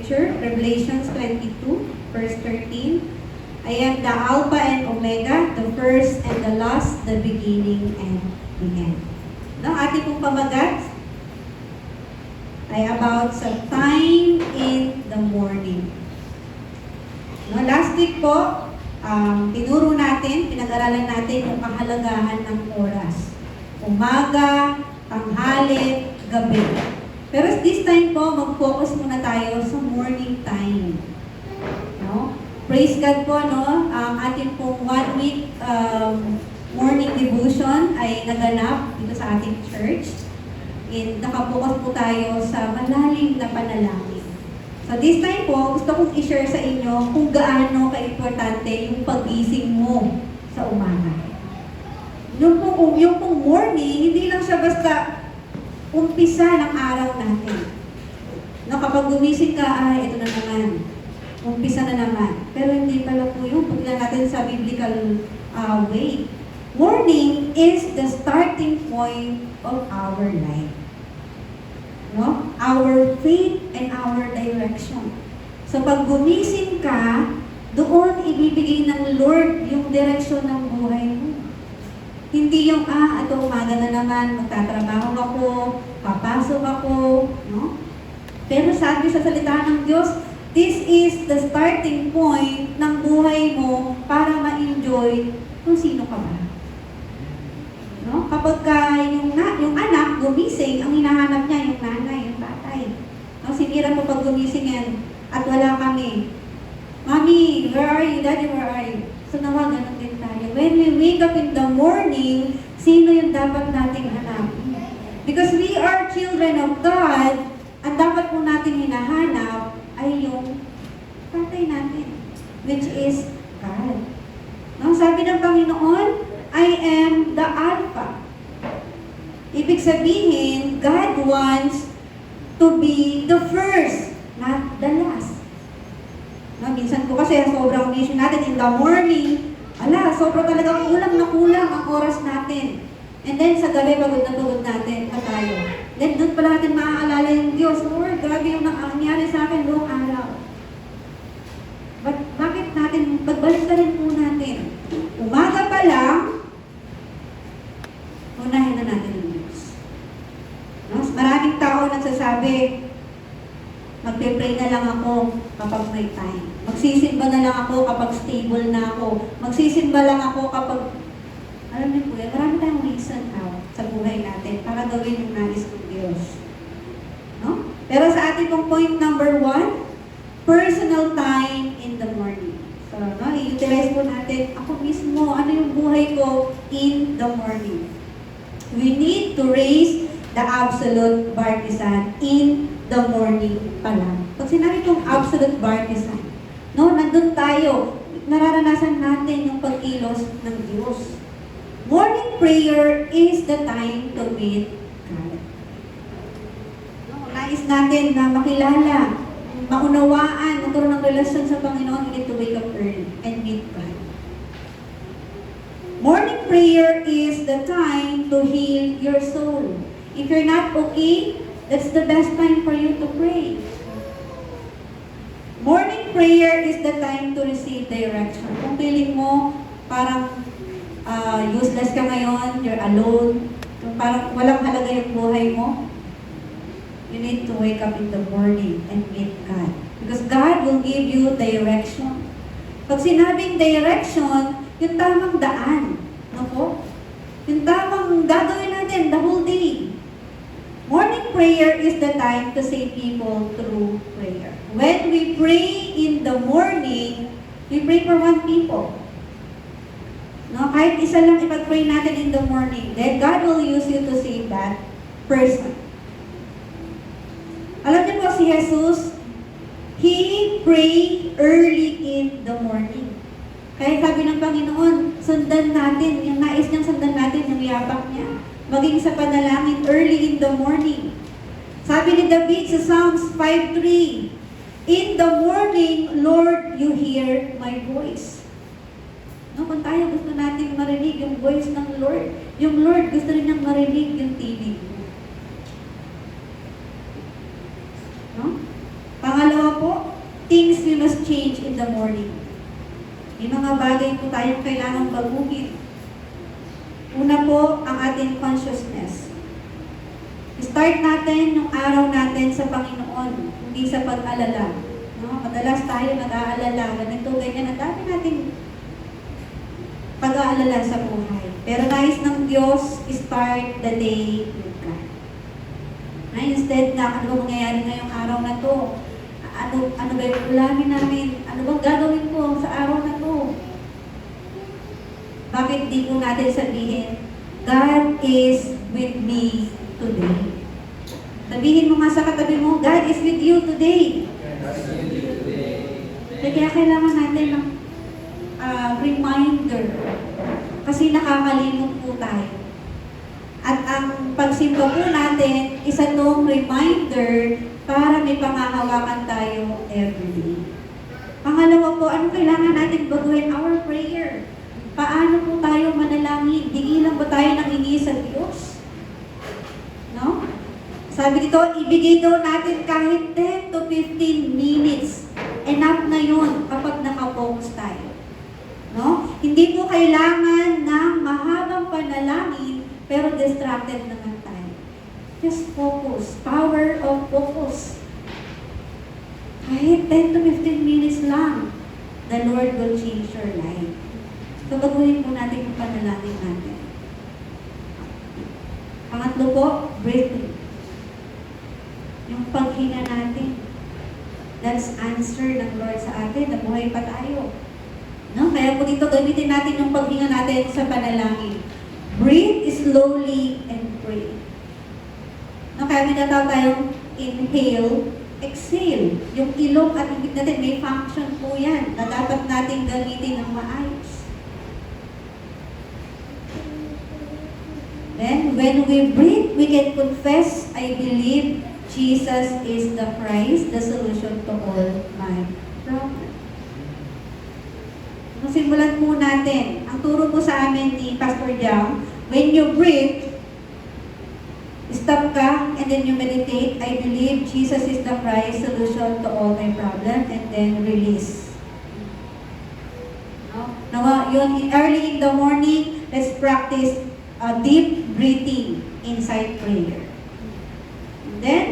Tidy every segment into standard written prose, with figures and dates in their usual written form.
scripture, Revelations 22, verse 13. I am the Alpha and Omega, the first and the last, the beginning and the end. No, ating pong pamagat ay about sa time in the morning. No, last week po, tinuro natin, pinag-aralan natin yung kahalagahan ng oras. Umaga, tanghali, gabi. Pero this time po, mag-focus muna tayo sa morning time. No? Praise God po, no? Ating pong 1 week morning devotion ay naganap dito sa ating church. And nakabukas po tayo sa malalim na panalangin. So this time po, gusto kong i-share sa inyo kung gaano ka-importante yung pagising mo sa umaga. Yung pong morning, hindi lang siya basta umpisa ng araw natin. No, kapag gumising ka, ay, ito na naman. Umpisa na naman. Pero hindi pala po yung pagkila natin sa biblical way. Morning is the starting point of our life. No? Our faith and our direction. So pag gumising ka, doon ibibigay ng Lord yung direksyon ng buhay mo. Hindi yung, ito umaga na naman, magtatrabaho ako, papasok ako, no? Pero sabi sa salita ng Diyos, this is the starting point ng buhay mo para ma-enjoy kung sino ka ba. No? Kapag yung anak gumising, ang hinahanap niya yung nanay, yung tatay. No? Sinira mo pag gumising yan at wala kami. Mommy, where are you? Daddy, where are you? So nawa, ganun din tayo. When we wake up in the morning, sino yung dapat nating hanapin? Because we are children of God, ang dapat po natin hinahanap ay yung tatay natin, which is God. No? Sabi ng Panginoon, I am the Alpha. Ibig sabihin, God wants to be the first, not the last. No, minsan po kasi sobrang mission natin in the morning, sobrang talagang kulang ang oras natin. And then sa gabi, pagod natin pa tayo. Then doon pala natin maaalala yung Diyos, Lord, grabe yung nangyari sa akin buong araw. But bakit natin, pagbalik na rin po natin, umaga pa lang, unahin na natin yung Diyos. No? Maraming tao nagsasabi, magpe-pray na lang ako kapag may time. Magsisimba na lang ako kapag stable na ako. Magsisimba lang ako kapag, alam niyo po yan, marami tayong reason out sa buhay natin para gawin yung nais ng Diyos. No? Pero sa ating pong point number 1, personal time in the morning. So, no, i-utilize po natin, ako mismo, ano yung buhay ko in the morning. We need to raise the absolute partisan in the morning pa lang. Pag sinabi kong absolute partisan, no, nandun tayo, nararanasan natin yung pag-ilos ng Diyos. Morning prayer is the time to meet God. No, nais natin na makilala, maunawaan, magkaroon ng relasyon sa Panginoon, we need to wake up early and meet God. Morning prayer is the time to heal your soul. If you're not okay, that's the best time for you to pray. Morning prayer is the time to receive direction. Kung feeling mo, parang useless ka ngayon, you're alone, parang walang halaga yung buhay mo, you need to wake up in the morning and meet God. Because God will give you direction. Pag sinabing direction, yung tamang daan. No? Yung tamang gagawin natin the whole day. Morning prayer is the time to save people through prayer. When we pray in the morning, we pray for one people. No, kahit isa lang ipag-pray natin in the morning, then God will use you to save that person. Alam niyo po si Jesus, He prayed early in the morning. Kaya sabi ng Panginoon, sundan natin, yung nais niyang sundan natin, yung yapak niya. Maging sa panalangin early in the morning. Sabi ni David sa Psalms 5:3, in the morning, Lord, you hear my voice. No, kung tayo gusto natin marinig yung voice ng Lord, yung Lord gusto rin niyang marinig yung tinig mo. No? Pangalawa po, things we must change in the morning. May mga bagay po tayong kailangang baguhin. Una po, ang ating consciousness. Start natin yung araw natin sa Panginoon, hindi sa pag-alala. No? Madalas tayo nag-aalala, ganito, ganyan, ang dami nating pag-aalala sa buhay. Pero nais ng Diyos, start the day with God. Na instead na, ano ba mangyayari ngayong araw na to? Ano ba yung ulamin namin? Ano bang gagawin ko sa araw na to? Bakit di po natin sabihin, God is with me today. Sabihin mo nga sa katabi mo, God is with you today. Kaya kailangan natin ng reminder. Kasi nakakalimot po tayo. At ang pagsimba po natin, isa tong reminder para may pangahawakan tayo everyday. Pangalawa po, ano kailangan natin baguhin? Our prayer. Paano po tayo manalangin? Digilan ba tayo ng hingi sa Diyos? No? Sabi dito, ibigay daw natin kahit 10 to 15 minutes. Enough na yun kapag nakafocus tayo. No? Hindi po kailangan ng mahabang panalangin, pero distracted naman tayo. Just focus. Power of focus. Kahit 10 to 15 minutes lang, the Lord will change your life. So, baguhin po natin yung panalangin natin. Pangatlo po, breathing. Yung paghinga natin. That's answer ng Lord sa atin. Nabuhay pa tayo. No? Kaya po dito, gamitin natin yung paghinga natin sa panalangin. Breathe slowly and pray. No? Kaya may natawag tayong inhale, exhale. Yung ilong at bibig natin, may function po yan na dapat natin gamitin ng maayos. Then, when we breathe, we can confess, I believe Jesus is the Christ, the solution to all my problems. Simulan po natin. Ang turo po sa amin ni Pastor Jam, when you breathe, stop ka and then you meditate, I believe Jesus is the Christ, solution to all my problems, and then release. Now, yun, early in the morning, let's practice deep breathing inside prayer. And then,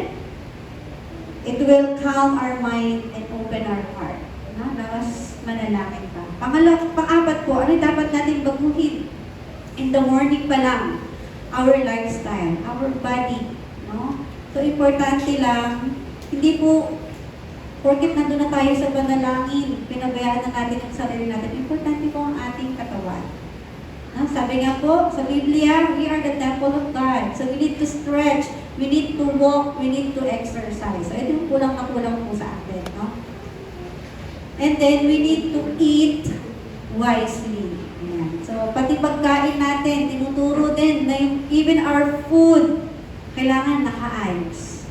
it will calm our mind and open our heart. Na mas manalangin pa. Pang-apat po, ano dapat natin baguhin? In the morning pa lang, our lifestyle, our body. No? So, importante lang, hindi po, porket nandun na tayo sa panalangin, pinabayaan na natin ang sarili natin, importante po ang ating katawan. No? Sabi nga po, sa Biblia, we are the temple of God. So, we need to stretch, we need to walk, we need to exercise. So, ito yung kulang na kulang po sa atin. No? And then, we need to eat wisely. Ayan. So, pati pagkain natin, tinuturo din na yung, even our food, kailangan nakaayos.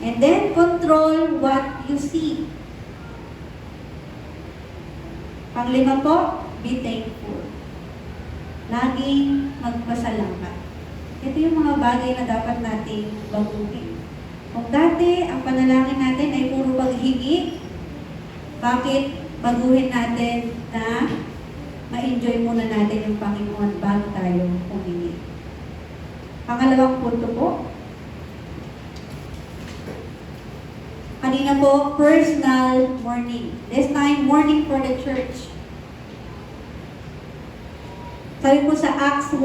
And then, control what you see. Panglima po, be thankful. Laging magpasalamat. Ito yung mga bagay na dapat nating baguhin. Kung dati, ang panalangin natin ay puro paghingi, bakit baguhin natin na ma-enjoy muna natin yung Panginoon bago tayo humingi? Pangalawang punto po. Kanina po, personal morning. This time, morning for the church. Sabi po sa Acts 1,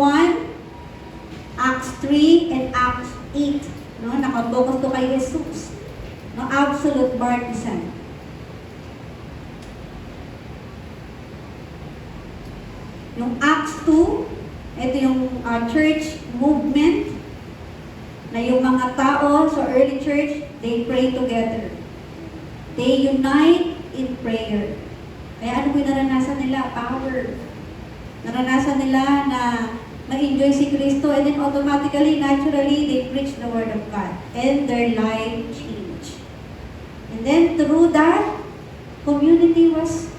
Acts 3, and Acts 8. No? Nakabokas to kay Jesus. No? Absolute partisan. Yung Acts 2, ito yung church movement na yung mga tao sa early church, they pray together. They unite in prayer. Kaya ano po yung naranasan nila? Power. Naranasan nila na ma-enjoy si Kristo, and then automatically, naturally, they preach the Word of God. And their life changed. And then through that, community was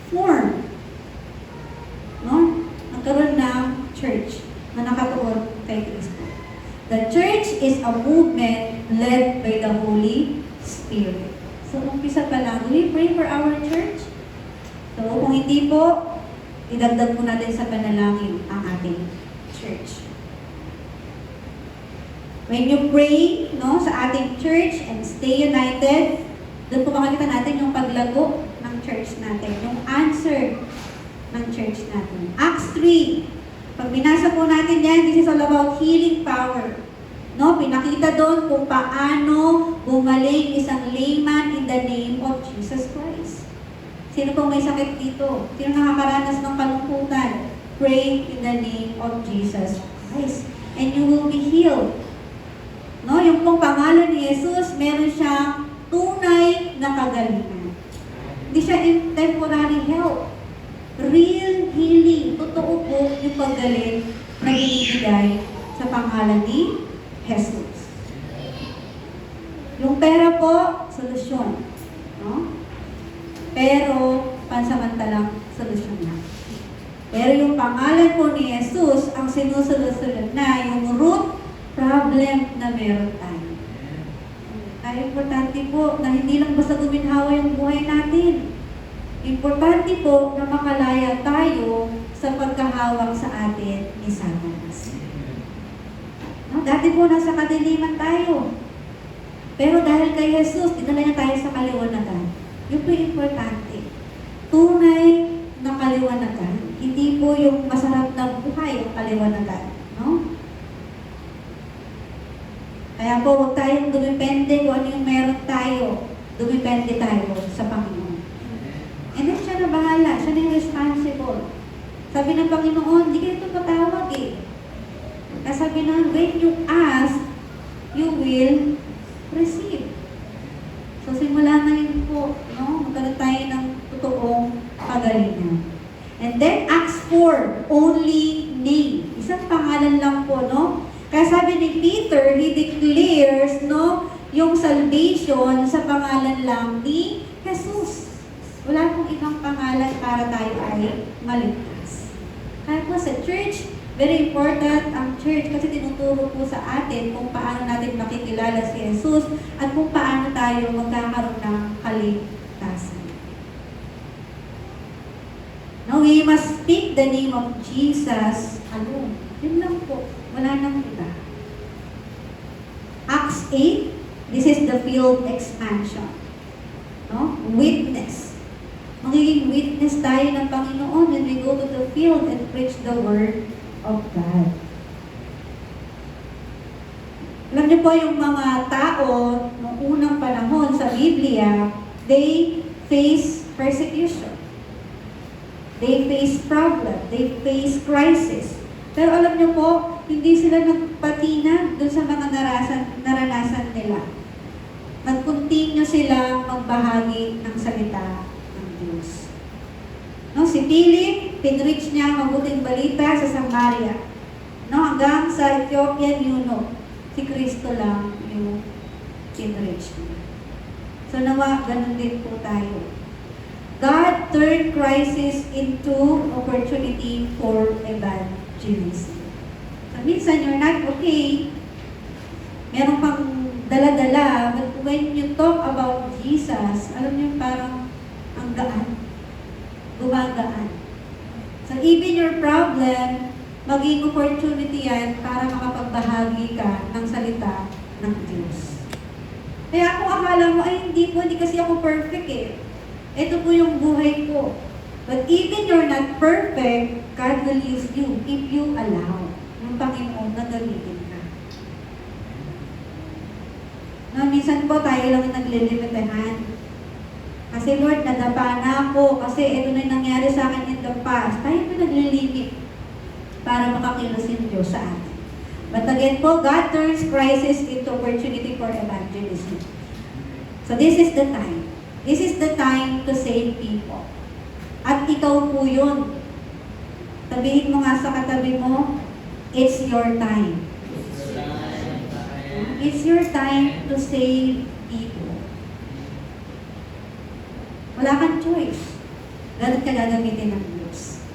formed. No? Nagkaroon ng church na nakatuon kay Kristo. The church is a movement led by the Holy Spirit. So, umpisa pa lang, will you pray for our church? So, kung hindi po, idagdag po natin sa panalangin ang ating church. When you pray, no, sa ating church and stay united, doon po makikita natin yung paglago ng church natin, yung answer ng church natin. Acts 3. Pag binasa po natin yan, this is all about healing power. No, pinakita doon kung paano gumaling isang layman in the name of Jesus Christ. Sino pong may sakit dito? Sino nakakaranas ng kalungkutan? Pray in the name of Jesus Christ. And you will be healed. No, yung pong pangalan ni Jesus, meron siyang tunay na kagalingan. Hindi siya in temporary health. Real healing. Totoo po yung paggaling na binibigay sa pangalan ni Jesus. Yung pera po, solusyon. No? Pero, pansamantalang solusyon na. Pero yung pangalan po ni Jesus, ang sinusunod na yung root problem na meron tayo. Kaya importante po na hindi lang basta guminhawa yung buhay natin. Importante po na makalaya tayo sa pagkahawak sa atin ni Satanas. No, dati po nasa kadiliman tayo. Pero dahil kay Jesus, dinala niya tayo sa kaliwanagan. Yun po yung importante. Tunay na kaliwanagan. Hindi po yung masarap na buhay yung kaliwanagan. No? Kaya po, huwag tayong dumipende kung ano yung meron tayo. Dumipende tayo sa Panginoon. And then siya na bahala. Siya na yung responsible. Sabi ng Panginoon, hindi kayo ito patawag eh. Kaya sabi na, when you ask, you will receive. So simula ngayon po, no? Magkaroon tayo ng totoong pagalingan. And then Acts 4, only name. Isang pangalan lang po, no? Kaya sabi ni Peter, he declares, no, yung salvation sa pangalan lang ni Jesus. Wala pong ibang pangalan para tayo ay maligtas. Kaya po sa church, very important ang church kasi tinuturo po sa atin kung paano natin makikilala si Jesus at kung paano tayo magkakaroon ng kaligtasan. No, we must speak the name of Jesus alone. Yun lang po. Wala nang iba. Acts 8, this is the field expansion. No? Witness. Magiging witness tayo ng Panginoon when we go to the field and preach the Word of God. Alam niyo po yung mga tao noong unang panahon sa Biblia, they face persecution. They face problem. They face crisis. Pero alam niyo po, hindi sila nagpatina doon sa mga naranasan nila. Nag-continue sila magbahagi ng salita ng Diyos. No, si Philip, pinreach niya ang mabuting balita sa Samaria. No, hanggang sa Ethiopian eunuch. Si Kristo lang yung pinreach niya. So nawa, ganun din po tayo. God turned crisis into opportunity for evangelism. So, minsan you're not okay. Meron pang dala-dala. But when you talk about Jesus, alam niyo parang ang gaan. Gumagaan. So even your problem, maging opportunity yan para makapagbahagi ka ng salita ng Diyos. Kaya kung akala mo, ay hindi kasi ako perfect eh. Ito po yung buhay ko. But even you're not perfect, God will use you if you allow ng Panginoon na gamitin ka. No, minsan po tayo lang naglilimitahan. Kasi Lord, nadapa na ako kasi ito na yung nangyari sa akin in the past. Tayo po naglilimit para makakilos yung Diyos sa atin. But again po, God turns crisis into opportunity for evangelism. So this is the time. This is the time to save people. At ikaw po yun. Sabihin mo nga sa katabi mo, it's your time. It's your time to save people. Wala kang choice. Ganun ka gagamitin ng Diyos.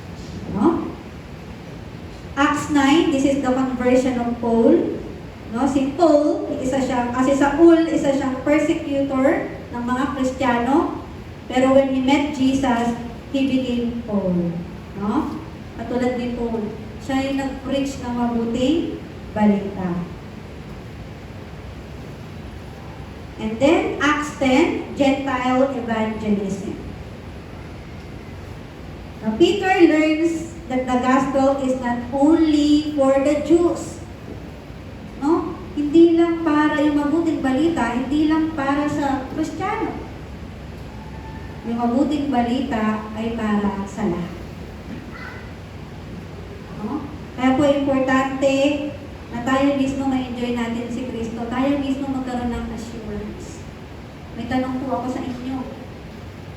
No? Acts 9, this is the conversion of Paul. No, si Paul, si Saul, isa siyang persecutor ng mga Kristiyano. Pero when he met Jesus, he became Paul. No? Katulad ni Paul, siya ay nag-preach ng mabuting balita. And then, Acts 10, Gentile evangelism. Now, Peter learns that the gospel is not only for the Jews. No? Hindi lang para yung mabuting balita, hindi lang para sa Kristiyano. Yung mabuting balita ay para sa lahat. No? Kaya po importante na tayo mismo ma-enjoy natin si Kristo. Tayo mismo magkaroon ng assurance. May tanong po ako sa inyo.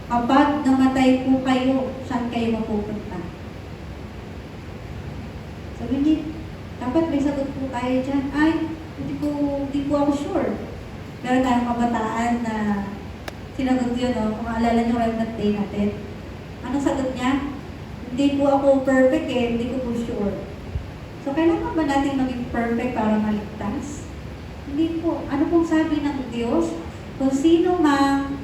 Kapag namatay po kayo, saan kayo mapupunta? Sabi niyo, dapat may sagot po tayo dyan. Ay, hindi po ako sure. Meron tayong kabataan na sinagot yun, no? Kung maalala nyo remnant day natin. Anong sagot niya? Hindi po ako perfect hindi ko po sure. So, kailangan ba natin maging perfect para maligtas? Hindi po. Ano pong sabi ng Diyos? Kung sino mang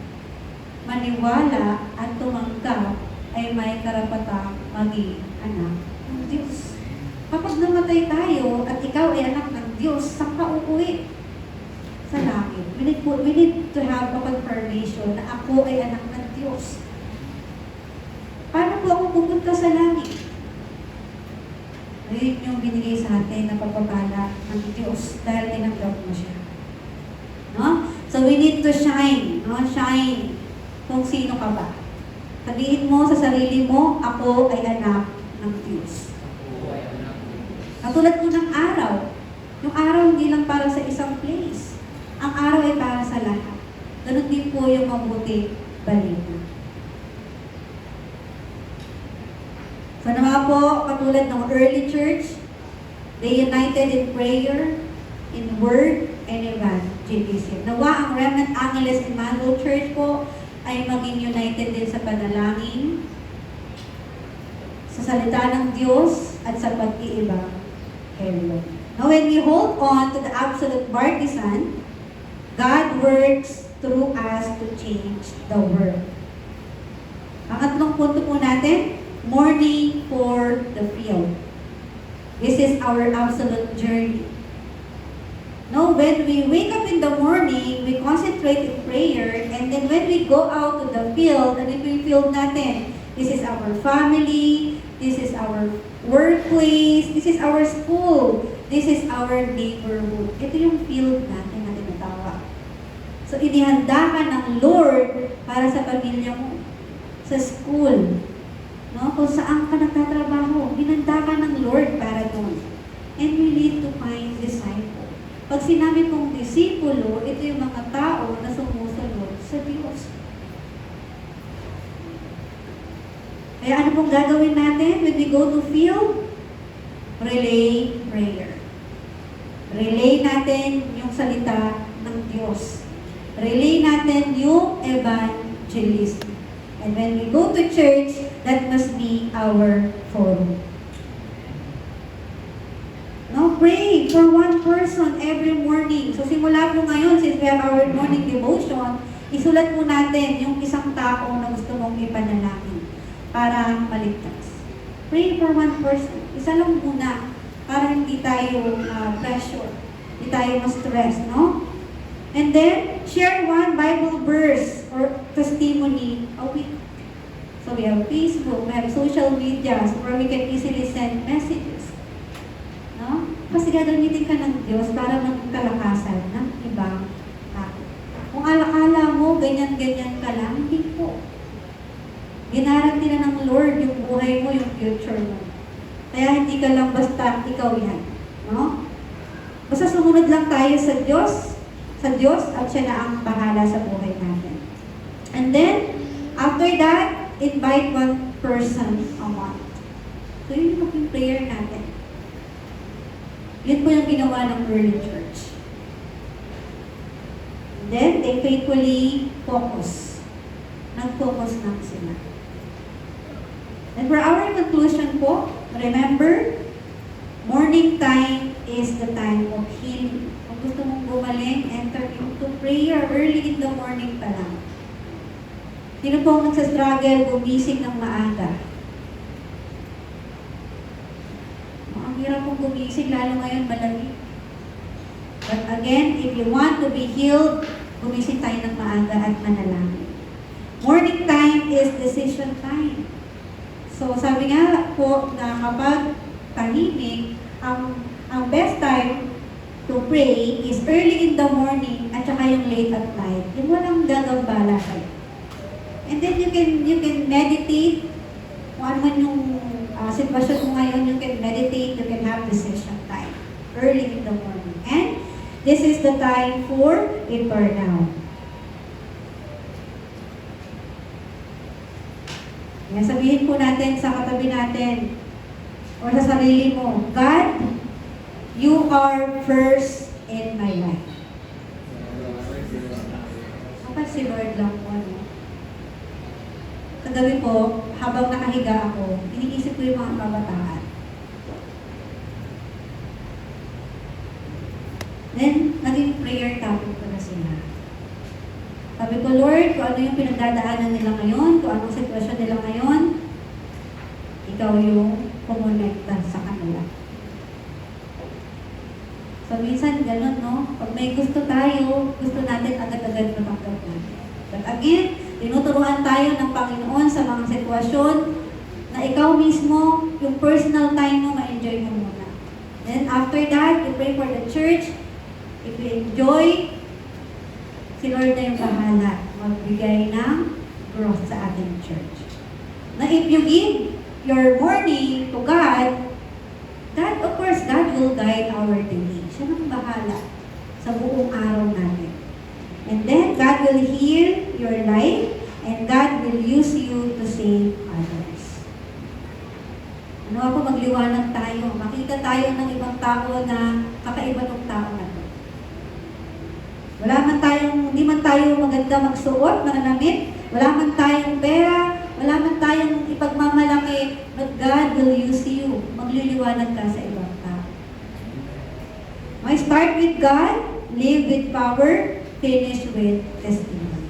maniwala at tumanggap ay may karapatang maging anak ng Diyos. Kapag namatay tayo at ikaw ay anak ng Diyos, saan ka uuwi? Sa langit. We need to have a confirmation na ako ay anak ng Diyos. Paano po ako pupunta sa langit? Ayun yung binigay sa atin na pagpapala ng Diyos dahil tinanggap mo siya. No? So we need to shine. No? Shine kung sino ka ba. Sabihin mo sa sarili mo, ako ay anak ng Diyos. Katulad po ng araw. Yung araw hindi lang para sa isang place. Ang araw ay para sa lahat. Ganun din po yung mabuti balita. So naman po, katulad ng early church, they united in prayer, in word, and evangelism. Nawa ang Remnant Angeles Emmanuel Church po ay maging united din sa panalangin, sa salita ng Diyos, at sa pag-iibang hello. Now, when we hold on to the absolute partisan, God works through us to change the world. Pangatlong punto po natin, mourning for the field. This is our absolute journey. No, when we wake up in the morning, we concentrate in prayer, and then when we go out to the field, ano yung field natin? This is our family, this is our workplace, this is our school, this is our neighborhood. Ito yung field natin na tinatawag. So, inihanda ka ng Lord para sa pamilya mo, sa school, no? Kung saan ka nagtatrabaho, hinanda ka ng Lord para doon. And we need to find disciple. Pag sinabi kong disipulo, ito yung mga tao na sumusunod sa Diyos. Kaya ano pong gagawin natin when we go to field? Relay prayer. Relay natin yung salita ng Diyos. Relay natin yung evangelism. And when we go to church, that must be our forum. No, pray for one person every morning. So simula po ngayon, since we have our morning devotion, isulat po natin yung isang tao na gusto mong ipanalangin para maligtas. Pray for one person. Isa lang muna para hindi tayo pressure, hindi tayo ma-stress, no? And then, share one Bible verse or testimony a week. So we have Facebook, we have social media where we can easily send messages. No? Kasi gagamitin ka ng Diyos para magkalakasan ng ibang tao. Kung ala-ala mo, ganyan-ganyan ka lang, hindi po. Ginaranti na ng Lord yung buhay mo, yung future mo. Kaya hindi ka lang basta ikaw yan. No? Basta sumunod lang tayo sa Diyos at siya na ang bahala sa buhay natin. And then, after that, invite one person a month. So yun yung prayer natin. Yun po yung ginawa ng early church. And then, they faithfully focus. Nag-focus lang sila. And for our conclusion po, remember, morning time is the time of healing. Kung gusto mong gumaling, enter into prayer early in the morning pa lang. Sino po ang nagsastruggle gumising ng maaga? Ang hirap pong gumising, lalo ngayon malamig. But again, if you want to be healed, gumising tayo ng maaga at manalangin. Morning time is decision time. So sabi nga po na kapag tahimik, ang best time to pray is early in the morning at saka yung late at night. Yung walang gagambala kayo. And then you can meditate kung ano man yung sitwasyon mo ngayon, you can meditate, you can have decision time early in the morning. And this is the time for a burnout. Yan, sabihin po natin sa katabi natin o sa sarili mo, God, you are first in my life. Kapag si Lord lang po, no? Kagabi po, habang nakahiga ako, iniisip ko yung mga kabataan. Then, naging prayer topic ko na sila. Sabi ko, Lord, kung ano yung pinagdadaanan nila ngayon, kung anong sitwasyon nila ngayon, ikaw yung kumonekta sa kanila. So, minsan ganun, no? Pag may gusto tayo, gusto natin agad-agad matanggap natin. But again, tinuturuan tayo ng Panginoon sa mga sitwasyon na ikaw mismo, yung personal time mo, ma-enjoy mo muna. Then, after that, you pray for the church. If you enjoy, si Lord na yung bahala magbigay ng growth sa ating church. Na if you give your morning to God, of course, God will guide our day. Siya nang bahala sa buong araw natin. And then, God will heal your life and God will use you to save others. Ano ako, magliwanag tayo. Makita tayo ng ibang tao na kakaiba ng tao na to. Hindi man tayo maganda magsuot, mananamit, wala man tayong pera, wala man tayong ipagmamalaki, but God will use you. Magliliwanag ka sa ibang tao. May start with God, live with power, finish with testimony.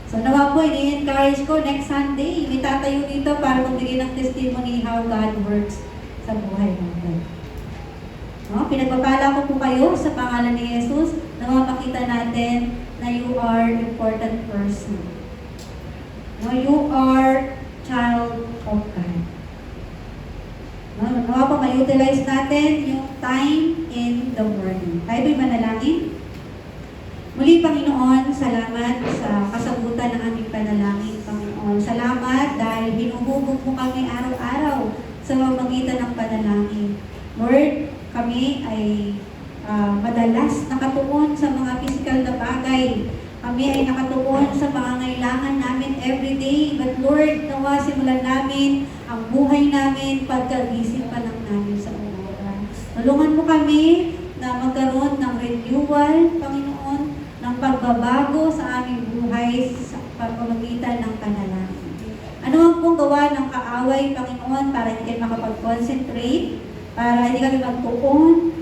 So nawa po, ini-encourage ko next Sunday, may tatayo dito para magbigay ng testimony how God works sa buhay natin. No? Pinagpapala ko po kayo sa pangalan ni Jesus na mapakita natin na you are important person. No? You are child of God. No? Nawa po ma-utilize natin yung time in the morning. Tayo ba'y manalangin? Muli, Panginoon, salamat sa kasagutan ng aming panalangin, Panginoon. Salamat dahil hinuhubog mo kami araw-araw sa pamamagitan ng panalangin. Lord, kami ay madalas nakatuon sa mga physical na bagay. Kami ay nakatuon sa pangangailangan namin everyday. But Lord, nawa simulan namin ang buhay namin pagkagising pa lang namin sa umaga. Tulungan mo kami na magkaroon ng renewal, Panginoon, ng pagbabago sa aming buhay sa pamamagitan ng panalangin. Ano ang pong gawa ng kaaway, Panginoon, para hindi kayo makapag-concentrate, para hindi kami magtuon,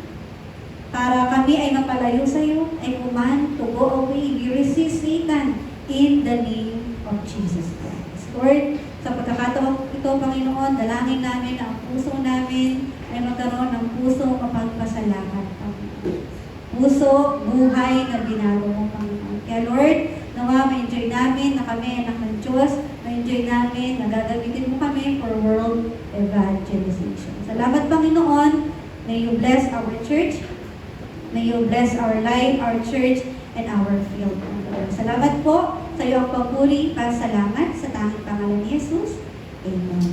para kami ay mapalayo sa iyo, ay command to go away. We resist Satan in the name of Jesus Christ. Lord, sa pagkakataon ito, Panginoon, dalangin namin ang puso namin ay magkaroon ng puso kapagpasalamat, Panginoon. Puso, buhay na binago mo, Panginoon. Kaya Lord, nawa ma-enjoy namin na kami anak ng Diyos, ma-enjoy namin na gagamitin mo kami for world evangelization. Salamat, Panginoon. May you bless our church. May you bless our life, our church, and our field. Salamat po sa iyo ang papuri. Pasalamat sa tanging pangalan ni Jesus. Amen.